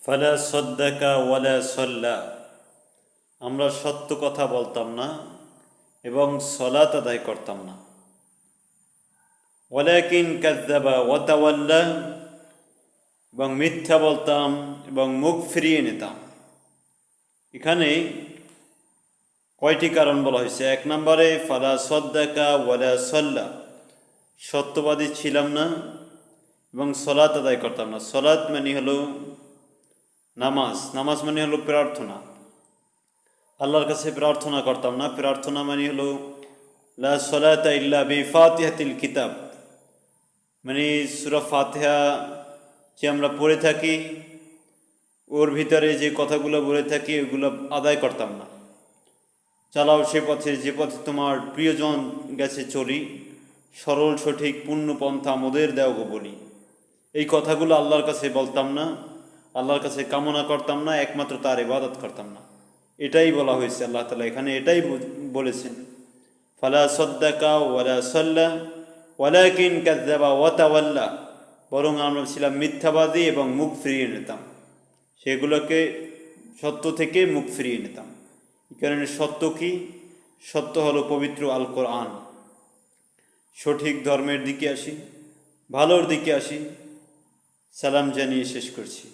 ফালা সদ্দাকা ওয়ালা সল্লা, আমরা সত্য কথা বলতাম না এবং সলাত আদায় করতাম না। ওয়ালাকিন কাযযাবা ওয়া তাওয়াল্লা, এবং মিথ্যা বলতাম এবং মুখ ফিরিয়ে নিতাম। এখানে কয়টি কারণ বলা হয়েছে? এক নম্বরে ফালা সদ্দাকা ওয়ালা সল্লা, সত্যবাদী ছিলাম না এবং সলাত আদায় করতাম না। সলাত মানে হলো নামাজ, নামাজ মানে হলো প্রার্থনা। আল্লাহর কাছে প্রার্থনা করতাম না। প্রার্থনা মানে হলো লা সলাতা ইল্লা বিফাতিহাতিল কিতাব, মানে সূরা ফাতিহা যে আমরা পড়ে থাকি ওর ভিতরে যে কথাগুলো বলে থাকি ওগুলো আদায় করতাম না। চালাও সে পথে যে পথে তোমার প্রিয়জন গেছে চলি, সরল সঠিক পূর্ণ পন্থা মোদের দেও গো বলি। এই কথাগুলো আল্লাহর কাছে বলতাম না, আল্লাহর কাছে কামনা করতাম না, একমাত্র তার ইবাদত করতাম না। এটাই বলা হয়েছে। আল্লাহ তাআলা এখানে এটাই বলেছেন, ফালা সদ্দাকা ওয়ালা সাল্লা ওয়ালাকিন কাযযাবা ওয়া তাওয়াল্লা, বরং আমরা ছিলাম মিথ্যাবাদী এবং মুখ ফিরিয়ে নিতাম, সেগুলোকে সত্য থেকে মুখ ফিরিয়ে নিতাম। এই কারণে সত্য কি? সত্য হলো পবিত্র আল কোরআন। সঠিক ধর্মের দিকে আসি, ভালোর দিকে আসি। সালাম জানিয়ে শেষ করছি।